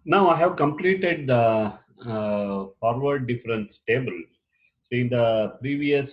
Now I have completed the forward difference table. So in the previous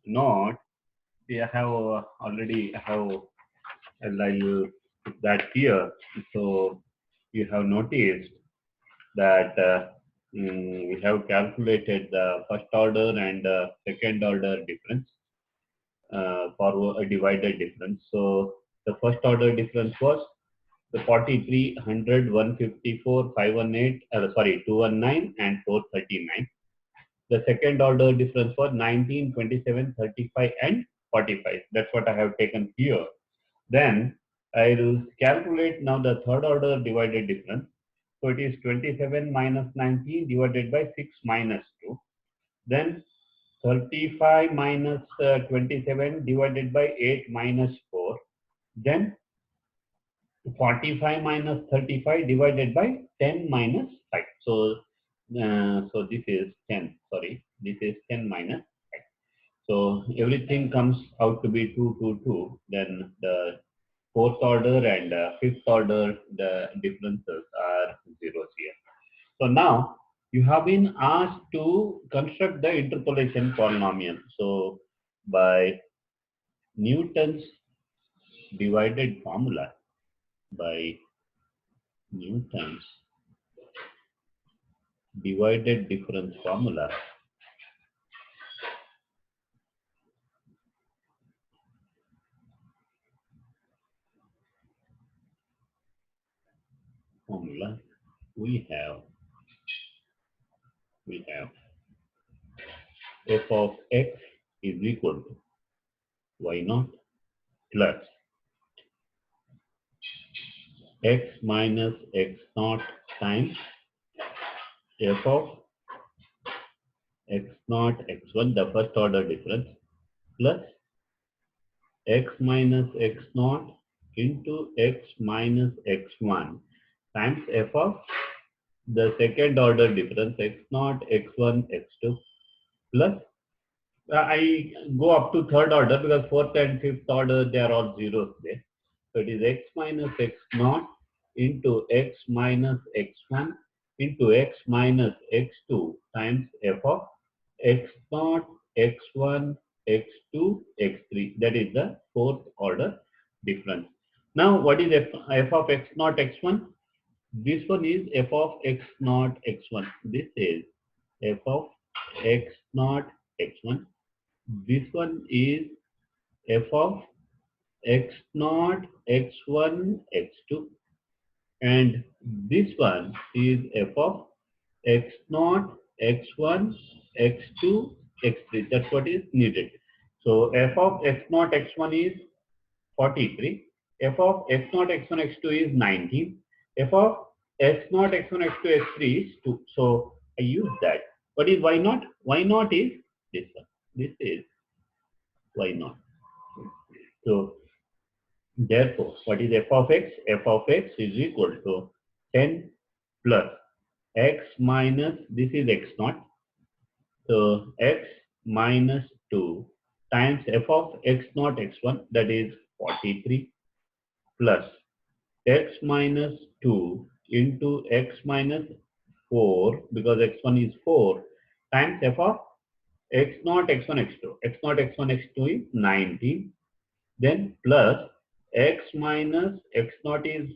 note, see, I have already have, and I'll put that here. So you have noticed that we have calculated the first order and second order difference for a divided difference. So the first order difference was the 43, 100, 154, 518, sorry, 219 and 439. The second order difference was 19, 27, 35 and 45. That's what I have taken here. Then I will calculate now the third order divided difference. So it is 27 minus 19 divided by 6 minus 2. Then 35 minus 27 divided by 8 minus 4. Then 45 minus 35 divided by 10 minus 5. So this is 10. Sorry, this is 10 minus 5. So everything comes out to be 2, 2, 2. Then the fourth order and fifth order, the differences are zeros here. So now you have been asked to construct the interpolation polynomial. So by Newton's divided formula, by Newton's divided difference formula, we have f of x is equal to y naught plus x minus x naught times f of x naught x1, the first order difference, plus x minus x naught into x minus x1 times f of the second order difference x naught x1 x2 plus I go up to third order because fourth and fifth order they are all zeros there. So it is x minus x naught into x minus x1 into x minus x2 times f of x naught x1 x2 x3. That is the fourth order difference. Now what is f of x naught x1? This one is f of x naught x1. This is f of x naught x1. This one is f of x naught x1 x2, and this one is f of x naught x1 x2 x3. That's what is needed. So f of x naught x1 is 43, f of x naught x1 x2 is 19, f of x naught x1 x2 x3 is 2. So I use that. What is y naught? Y naught is this one. This is y naught. So therefore, what is f of x? F of x is equal to 10 plus x minus, this is x naught. So x minus 2 times f of x naught x1, that is 43, plus x minus 2 into x minus 4, because x1 is 4, times f of x naught x1 x2. X naught x1 x2 is 19. Then plus x minus x naught is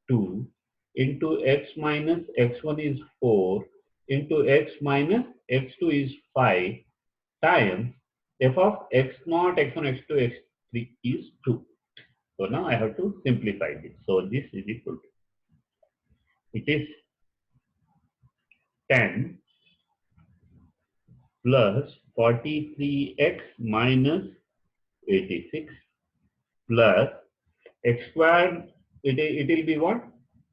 2 into x minus x1 is 4 into x minus x2 is 5 times f of x naught x1 x2 x3 is 2. So now I have to simplify this. So this is equal to, it is 10 plus 43x minus 86 plus x squared, it will be what?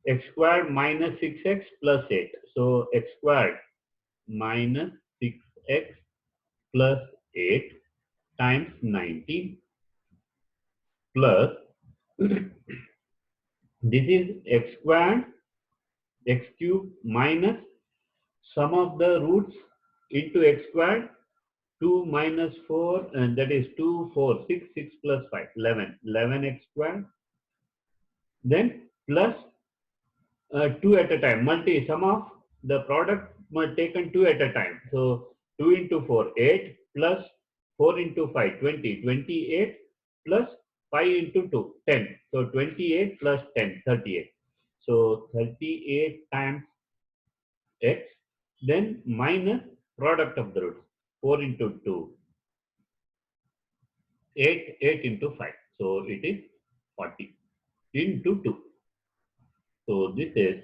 X squared minus 6x plus 8. So x squared minus 6x plus 8 times 19 plus this is x squared x cube minus sum of the roots into x squared 2 minus 4, and that is 2, 4, 6, 6 plus 5, 11, 11x squared, then plus 2 at a time. Sum of the product taken 2 at a time. So 2 into 4, 8 plus 4 into 5, 20. 28 plus 5 into 2, 10. So 28 plus 10, 38. So 38 times x, then minus product of the roots. 4 into 2, 8 into 5. So it is 40 into 2. So this is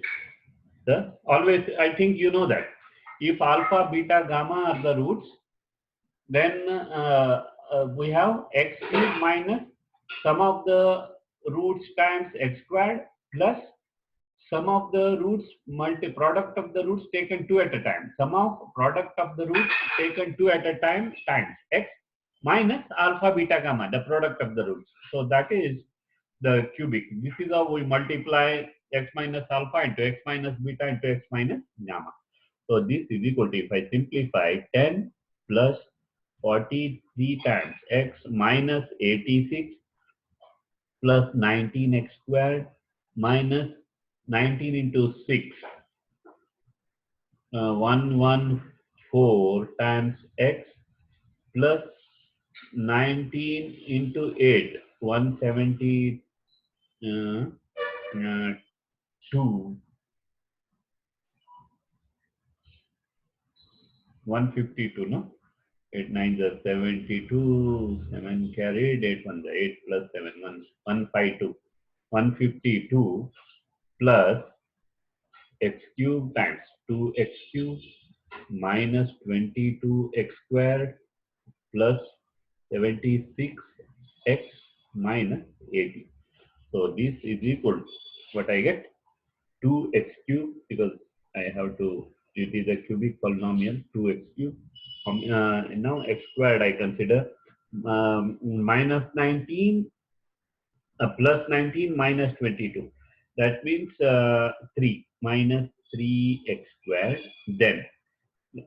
the always, I think you know that. If alpha, beta, gamma are the roots, then we have x cube minus sum of the roots times x squared plus sum of the roots product of the roots taken 2 at a time. Sum of product of the roots taken 2 at a time times x minus alpha, beta, gamma, the product of the roots. So that is the cubic. This is how we multiply x minus alpha into x minus beta into x minus gamma. So this is equal to, if I simplify, 10 plus 43 times x minus 86 plus 19x squared minus 19 into 6, 114 times x plus 19 into 8, 172, 152, no? 8 nines are 72, 7 carried, 8 ones are 8 plus 7, 152. 152 plus x cube times 2x cube minus 22x squared plus 76x minus 80. So this is equal to what I get, 2x cube, because I have to, it is a cubic polynomial, 2x cube. Now x squared I consider, minus 19 plus 19 minus 22. That means 3 minus 3x squared. Then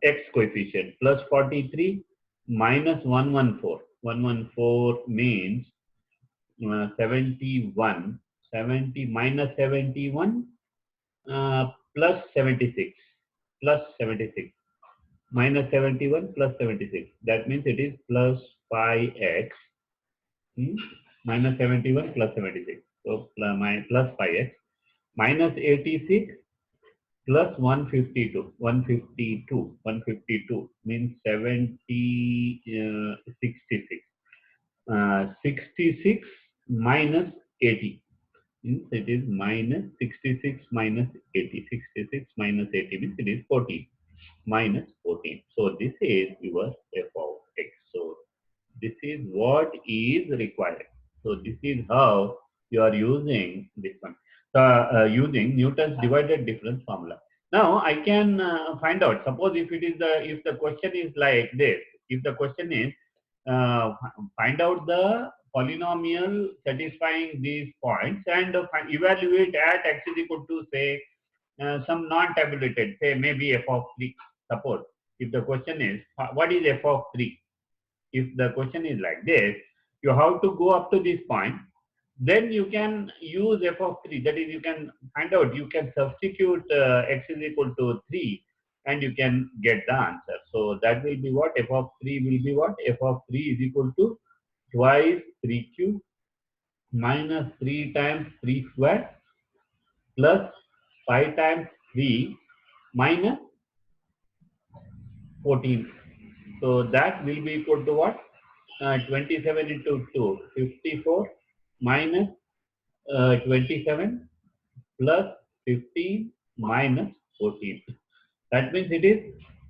x coefficient plus 43 minus 114. 114 means 71. 70 minus 71 plus 76. Plus 76. Minus 71 plus 76. That means it is plus 5x. Minus 71 plus 76. So plus 5x. Minus 86 plus 152. 152. 152 means 66. 66 minus 80. Means it is minus 66 minus 80. 66 minus 80 means it is 14. Minus 14. So this is your f of x. So this is what is required. So this is how you are using this one. So using Newton's divided difference formula. Now I can find out. Suppose if it is if the question is like this. If the question is find out the polynomial satisfying these points and evaluate at x is equal to, say, some non-tabulated, say maybe f of 3. Suppose if the question is what is f of 3? If the question is like this, you have to go up to this point, then you can use f of 3. That is, you can find out, you can substitute x is equal to 3 and you can get the answer. So that will be what? F of 3 will be what? F of 3 is equal to twice 3 cube minus 3 times 3 square plus 5 times 3 minus 14. So that will be equal to what? 27 into 2, 54 minus 27 plus 15 minus 14. That means it is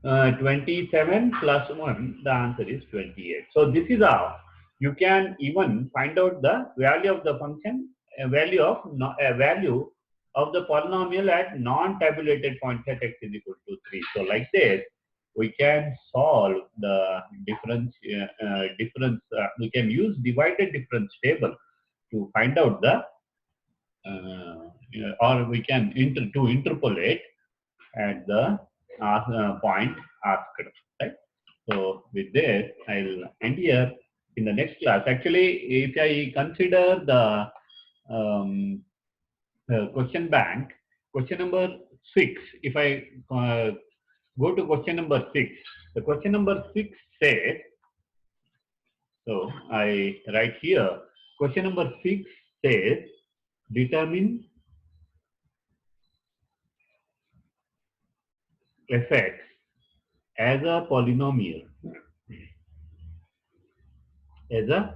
27 plus 1, the answer is 28. So this is how you can even find out the value of the function, a value of the polynomial at non-tabulated points at x is equal to 3. So like this, we can solve the difference. We can use divided difference table to find out the, or we can interpolate at the point asked. Right. So with this, I'll end here. In the next class, actually, if I consider the question bank, question number 6, if I go to question number 6, the question number 6 says, so I write here, question number 6 says, determine fx as a polynomial, as a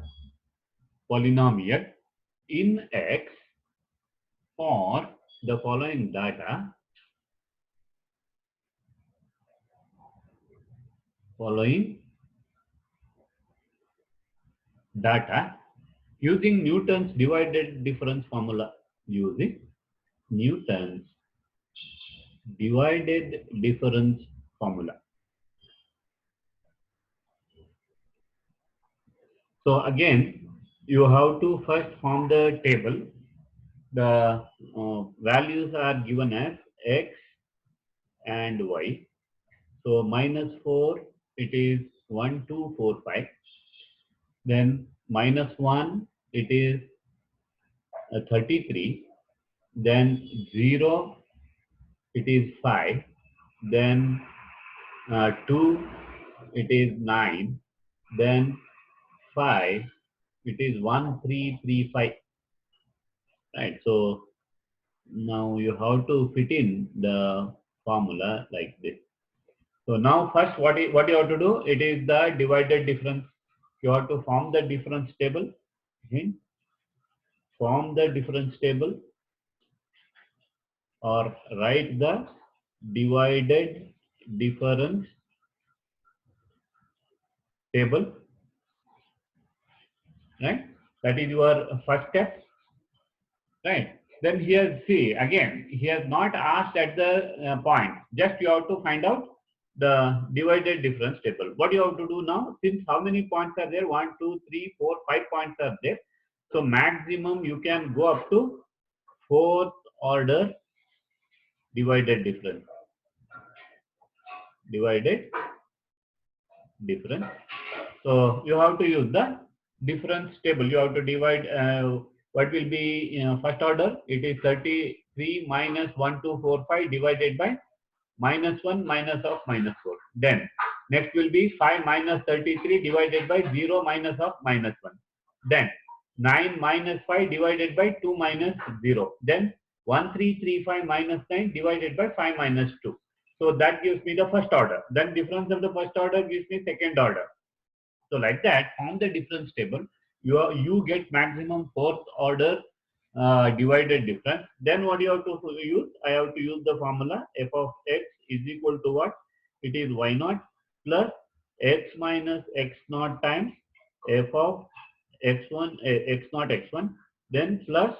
polynomial in x for the following data, using Newton's divided difference formula, using Newton's divided difference formula. So again, you have to first form the table. The values are given as x and y. So minus 4, it is 1, 2, 4, 5. Then minus 1, it is 33. Then 0, it is 5. Then 2, it is 9. Then 5, it is 1, 3, 3, 5. Right. So now you have to fit in the formula like this. So now first what you have to do, it is the divided difference. You have to form the difference table. Okay. Form the difference table or write the divided difference table. Right. That is your first step. Right. Then here, see, again, he has not asked at the point. Just you have to find out the divided difference table. What you have to do now, since how many points are there? 1, 2, 3, 4, 5 points are there. So maximum you can go up to fourth order divided difference. Divided difference. So you have to use the difference table. You have to divide what will be first order. It is 33 minus 1, 2, 4, 5 divided by minus 1 minus of minus 4. Then next will be 5 minus 33 divided by 0 minus of minus 1. Then 9 minus 5 divided by 2 minus 0. Then 1335 minus 9 divided by 5 minus 2. So that gives me the first order. Then difference of the first order gives me second order. So like that, form the difference table. You get maximum fourth order divided difference. Then what you have to use? I have to use the formula f of x is equal to what? It is y naught plus x minus x naught times f of x1 x naught x1. Then plus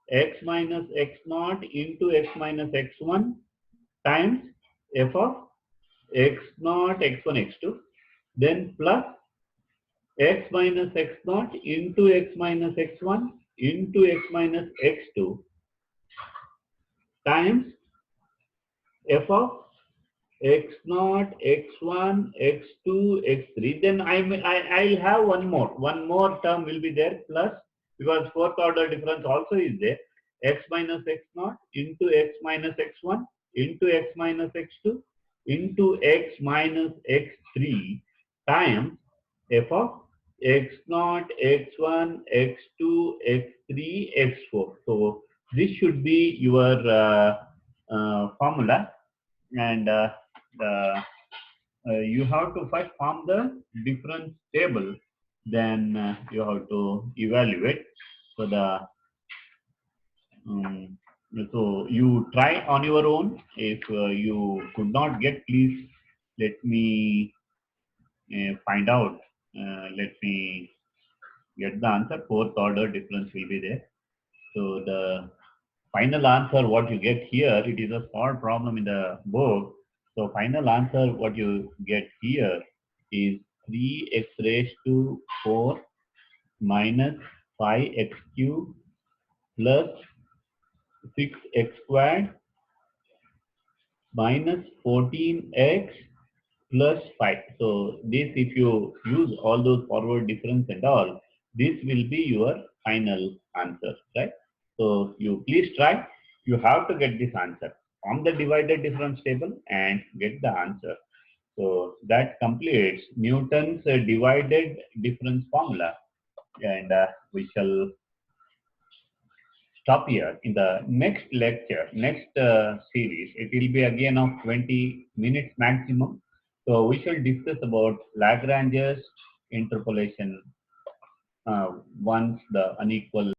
x minus x naught into x minus x1 times f of x naught x1 x2. Then plus x minus x naught into x minus x1 into x minus x2 times f of x naught, x1, x2, x3. Then I'll have one more term will be there plus, because fourth order difference also is there, x minus x naught into x minus x1 into x minus x2 into x minus x3 times f of x naught, x1, x2, x3, x4. So this should be your formula, and you have to first form the difference table, then you have to evaluate. So um, so you try on your own. If you could not get, please let me find out. Let me get the answer. Fourth order difference will be there. So the final answer what you get here, it is a small problem in the book. So final answer what you get here is 3x raised to 4 minus 5x cubed plus 6x squared minus 14x plus 5. So this, if you use all those forward difference and all, this will be your final answer, right? So you please try. You have to get this answer from the divided difference table and get the answer. So that completes Newton's divided difference formula. And we shall stop here. In the next lecture, next series, it will be again of 20 minutes maximum. So we shall discuss about Lagrange's interpolation once the unequal